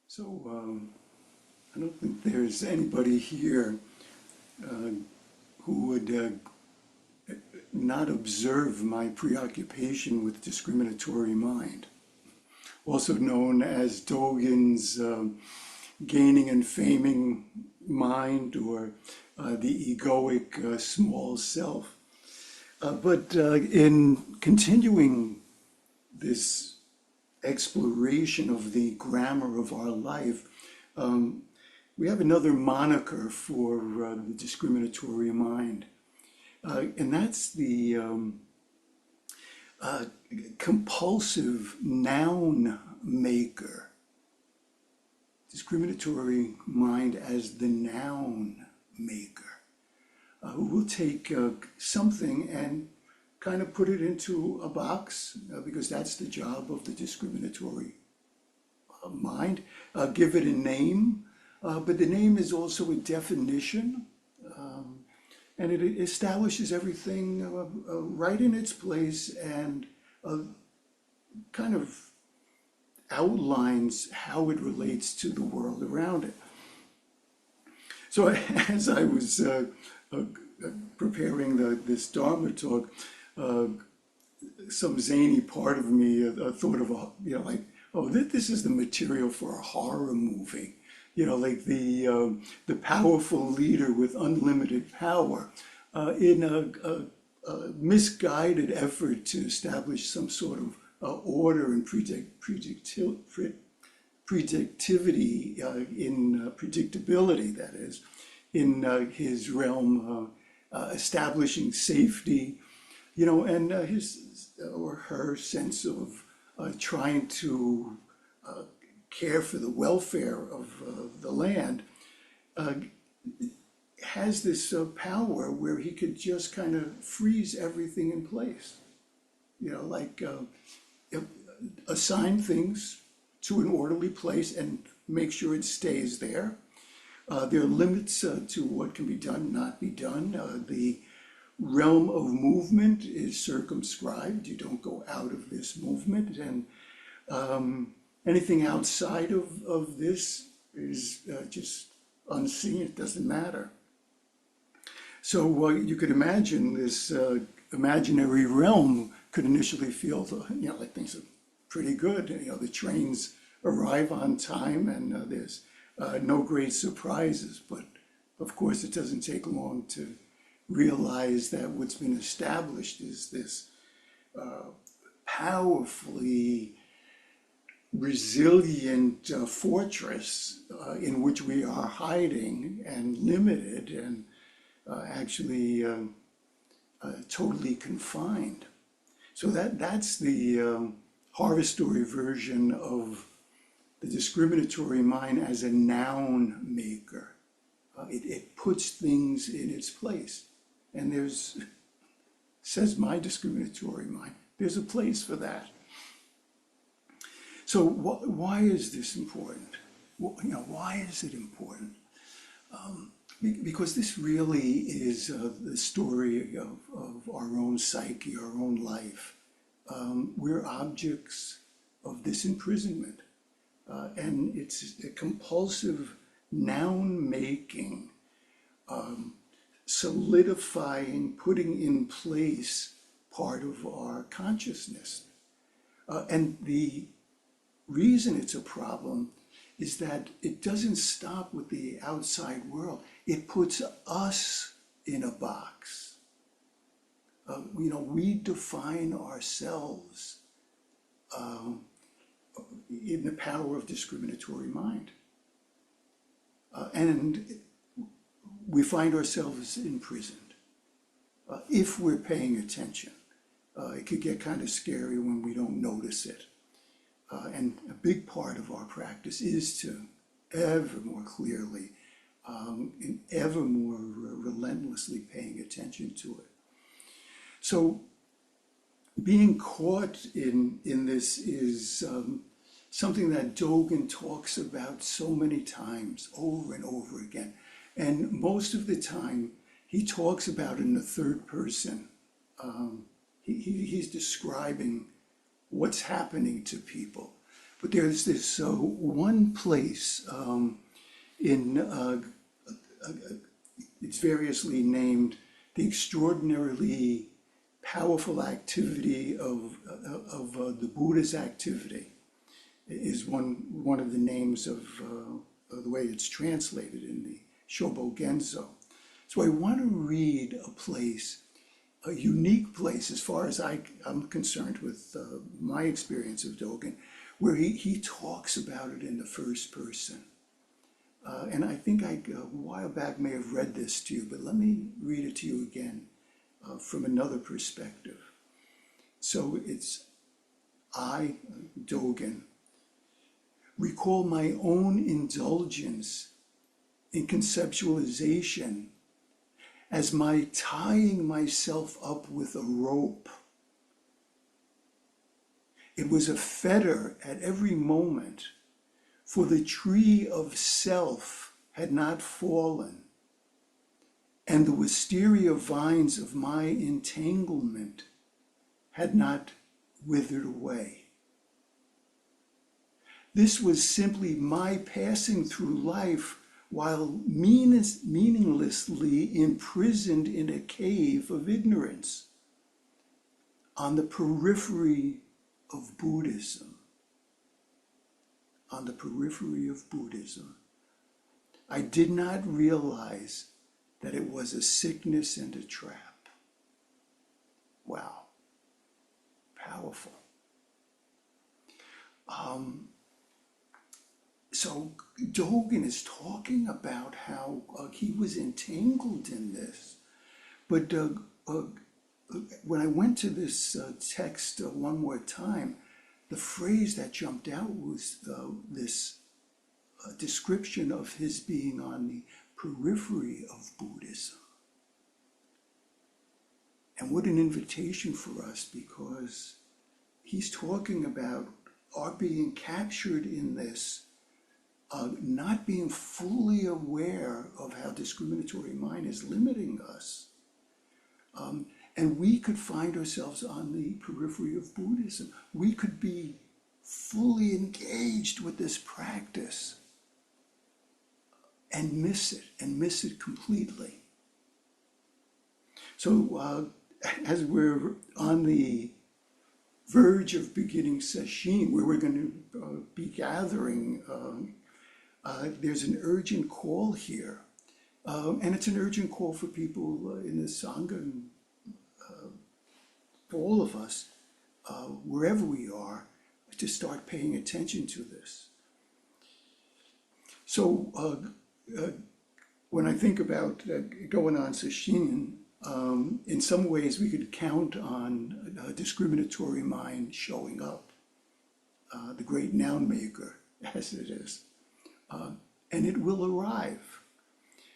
So I don't think there's anybody here who would not observe my preoccupation with discriminatory mind, also known as Dogen's gaining and faming mind, or the egoic small self. But in continuing this exploration of the grammar of our life, we have another moniker for the discriminatory mind, and that's the compulsive noun maker. Discriminatory mind as the noun maker, who will take something and kind of put it into a box, because that's the job of the discriminatory mind. Give it a name, but the name is also a definition, and it establishes everything right in its place, and kind of outlines how it relates to the world around it. So as I was preparing this Dharma talk, some zany part of me thought of, like, oh, this is the material for a horror movie. Like the powerful leader with unlimited power in a misguided effort to establish some sort of order and predictivity in predictability, that is, in his realm, establishing safety, and his or her sense of trying to care for the welfare of the land, has this power where he could just kind of freeze everything in place, like assign things to an orderly place and make sure it stays there. There are limits to what can be done, not be done. The realm of movement is circumscribed. You don't go out of this movement, and anything outside of this is just unseen. It doesn't matter. So you could imagine this imaginary realm could initially feel, like things are pretty good. The trains arrive on time, and there's no great surprises. But of course, it doesn't take long to realize that what's been established is this powerfully resilient fortress in which we are hiding and limited and actually totally confined. So that's the horror story version of the discriminatory mind as a noun maker. It puts things in its place. And says my discriminatory mind, there's a place for that. So why is this important? Why is it important? Because this really is the story of our own psyche, our own life. We're objects of this imprisonment. And it's a compulsive noun making, solidifying, putting in place part of our consciousness. And the reason it's a problem is that it doesn't stop with the outside world. It puts us in a box. We define ourselves in the power of discriminatory mind. And we find ourselves imprisoned. If we're paying attention, it could get kind of scary when we don't notice it. And a big part of our practice is to ever more clearly and ever more relentlessly paying attention to it. So being caught in this is something that Dogen talks about so many times, over and over again. And most of the time, he talks about it in the third person. He's describing what's happening to people. But there's this one place in, it's variously named the extraordinarily powerful activity of the Buddha's activity, is one of the names of the way it's translated in the Shobo Genzo. So I want to read a place, a unique place as far as I'm concerned with my experience of Dogen, where he talks about it in the first person. And I think a while back may have read this to you, but let me read it to you again from another perspective. So it's, I, Dogen, recall my own indulgence in conceptualization as my tying myself up with a rope. It was a fetter at every moment, for the tree of self had not fallen, and the wisteria vines of my entanglement had not withered away. This was simply my passing through life while meaninglessly imprisoned in a cave of ignorance on the periphery of Buddhism. On the periphery of Buddhism. I did not realize that it was a sickness and a trap. Wow. Powerful. So Dogen is talking about how he was entangled in this. But when I went to this text one more time, the phrase that jumped out was this description of his being on the periphery of Buddhism. And what an invitation for us, because he's talking about our being captured in this, not being fully aware of how discriminatory mind is limiting us. And we could find ourselves on the periphery of Buddhism. We could be fully engaged with this practice and miss it completely. So as we're on the verge of beginning sesshin, where we're going to be gathering, there's an urgent call here. And it's an urgent call for people in the Sangha, and for all of us, wherever we are, to start paying attention to this. So when I think about going on sesshin, in some ways we could count on discriminatory mind showing up, the great noun maker, as it is. And it will arrive.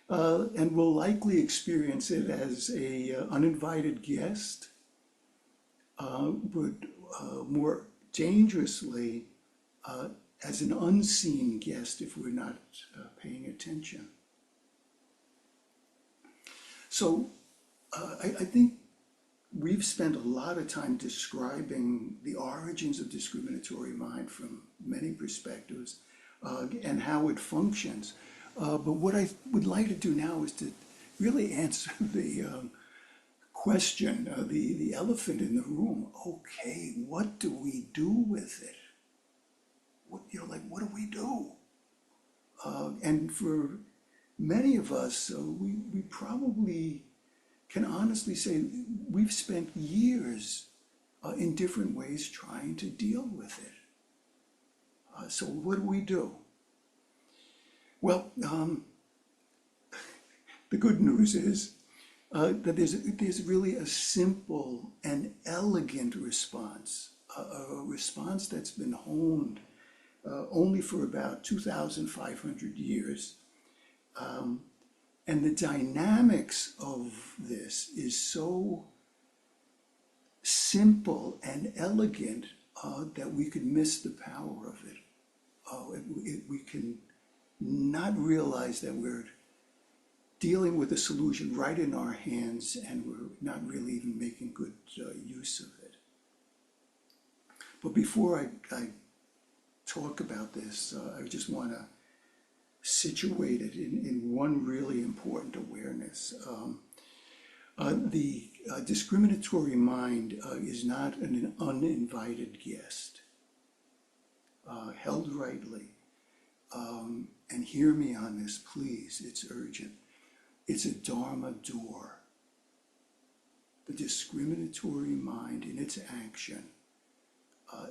And we'll likely experience it as an uninvited guest, but more dangerously as an unseen guest if we're not paying attention. So I think we've spent a lot of time describing the origins of discriminatory mind from many perspectives and how it functions. But what I would like to do now is to really answer the question, the elephant in the room. Okay, what do we do with it? What do we do? And for many of us, we probably can honestly say we've spent years in different ways trying to deal with it. So what do? Well, the good news is that there's really a simple and elegant response, a response that's been honed only for about 2,500 years. And the dynamics of this is so simple and elegant that we could miss the power of it. We can not realize that we're dealing with a solution right in our hands and we're not really even making good use of it. But before I talk about this, I just want to situate it in one really important awareness. The discriminatory mind is not an uninvited guest. Held rightly, and hear me on this, please, it's urgent. It's a Dharma door. The discriminatory mind in its action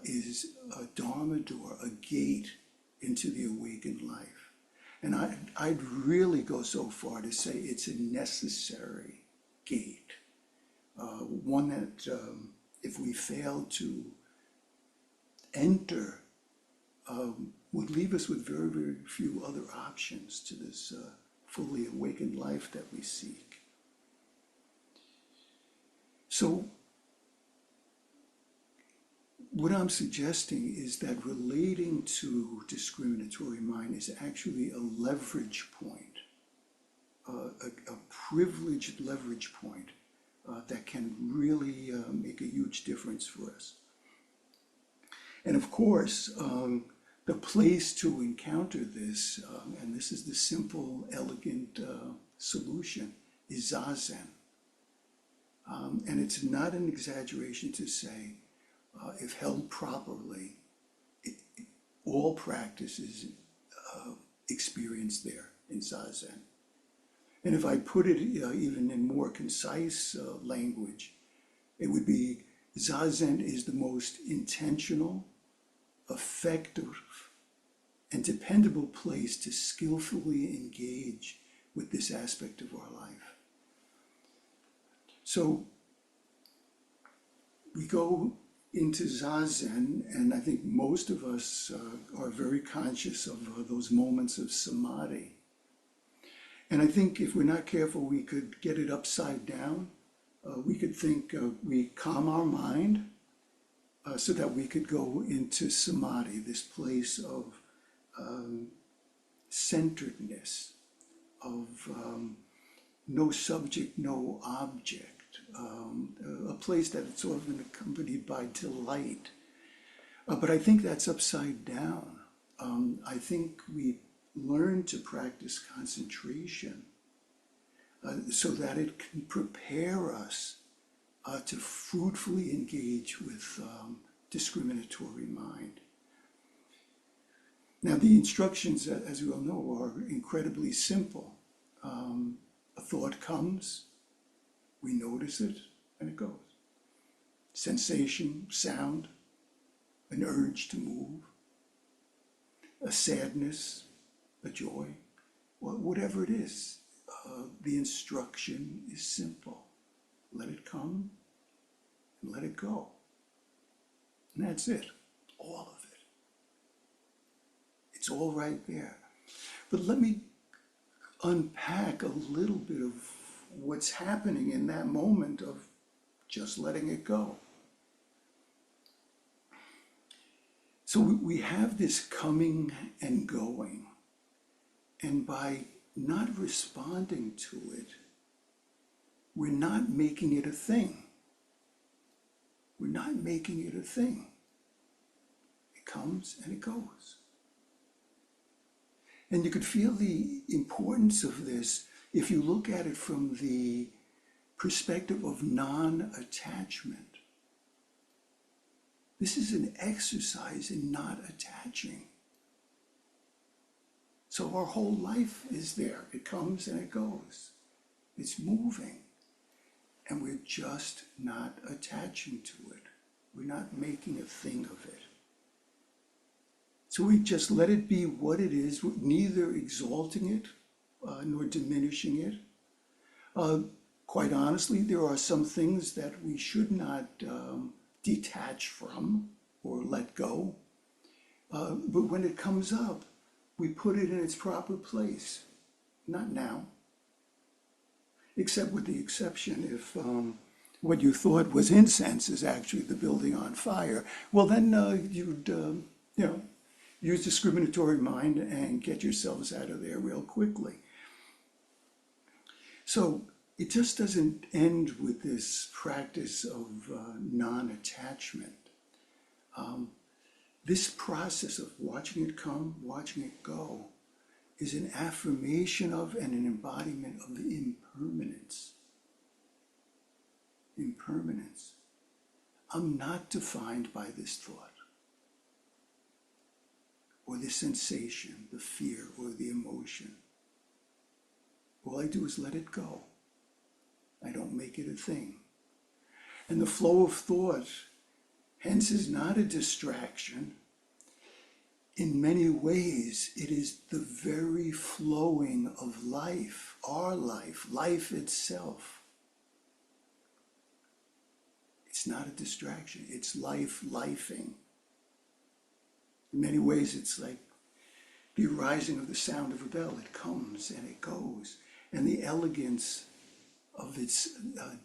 is a Dharma door, a gate into the awakened life. And I'd really go so far to say it's a necessary gate, one that if we fail to enter, would leave us with very, very few other options to this fully awakened life that we seek. So what I'm suggesting is that relating to discriminatory mind is actually a leverage point, a privileged leverage point that can really make a huge difference for us. And of course, the place to encounter this, and this is the simple, elegant solution, is zazen. And it's not an exaggeration to say, if held properly, all practice is experienced there in zazen. And if I put it even in more concise language, it would be zazen is the most intentional, effective, and dependable place to skillfully engage with this aspect of our life. So we go into zazen, and I think most of us are very conscious of those moments of samadhi. And I think if we're not careful, we could get it upside down. We could think we calm our mind so that we could go into samadhi, this place of centeredness, of no subject, no object, a place that is sort of accompanied by delight. But I think that's upside down. I think we learn to practice concentration so that it can prepare us to fruitfully engage with discriminatory mind. Now, the instructions, as we all know, are incredibly simple. A thought comes, we notice it, and it goes. Sensation, sound, an urge to move, a sadness, a joy, whatever it is, the instruction is simple. Let it come and let it go. And that's it, all of it. It's all right there. But let me unpack a little bit of what's happening in that moment of just letting it go. So we have this coming and going, and by not responding to it, we're not making it a thing. We're not making it a thing. It comes and it goes. And you could feel the importance of this if you look at it from the perspective of non-attachment. This is an exercise in not attaching. So our whole life is there. It comes and it goes. It's moving. And we're just not attaching to it. We're not making a thing of it. So we just let it be what it is, neither exalting it nor diminishing it. Quite honestly, there are some things that we should not detach from or let go. But when it comes up, we put it in its proper place. Not now. Except with the exception if what you thought was incense is actually the building on fire. Well, then you'd, use discriminatory mind and get yourselves out of there real quickly. So it just doesn't end with this practice of non-attachment. This process of watching it come, watching it go, is an affirmation of and an embodiment of the impermanence. Impermanence. I'm not defined by this thought, or the sensation, the fear, or the emotion. All I do is let it go. I don't make it a thing. And the flow of thought, hence, is not a distraction. In many ways, it is the very flowing of life, our life, life itself. It's not a distraction, it's life lifing. In many ways, it's like the arising of the sound of a bell. It comes and it goes. And the elegance of its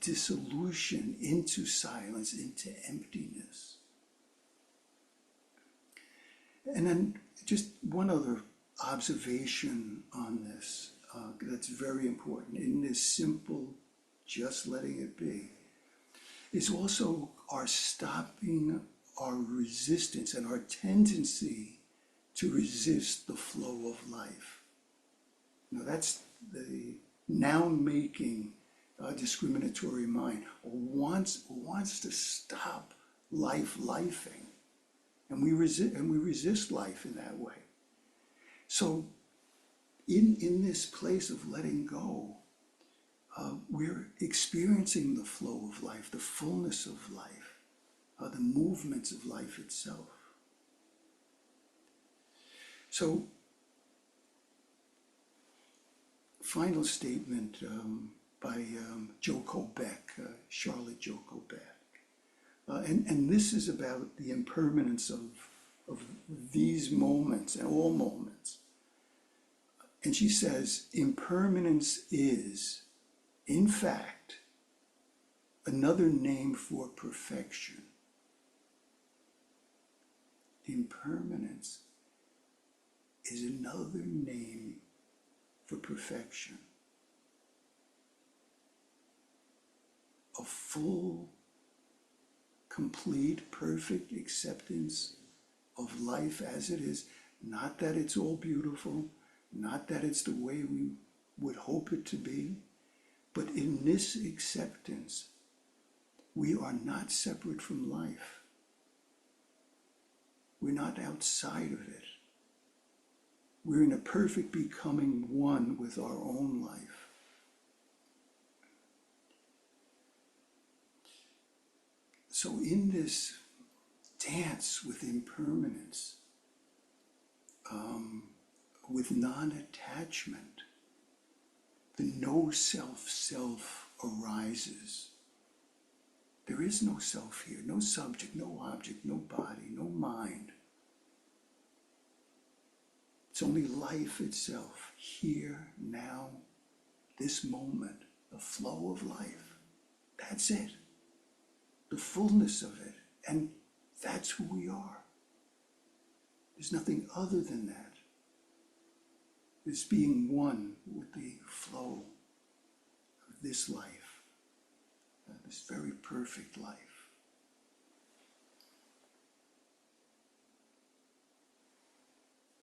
dissolution into silence, into emptiness. And then just one other observation on this that's very important in this simple, just letting it be, is also our stopping our resistance and our tendency to resist the flow of life. Now that's the noun-making discriminatory mind, wants to stop life lifing, and we resist life in that way. So, in this place of letting go, we're experiencing the flow of life, the fullness of life, the movements of life itself. So, final statement by Joko Beck, Charlotte Joko Beck. And this is about the impermanence of these moments and all moments. And she says, impermanence is, in fact, another name for perfection. Impermanence is another name for perfection. A full, complete, perfect acceptance of life as it is. Not that it's all beautiful, not that it's the way we would hope it to be, but in this acceptance, we are not separate from life. We're not outside of it. We're in a perfect becoming one with our own life. So in this dance with impermanence, with non-attachment, the no self arises. There is no self here, no subject, no object, no body, no mind. It's only life itself, here, now, this moment, the flow of life. That's it. The fullness of it. And that's who we are. There's nothing other than that. It's being one with the flow of this life, this very perfect life.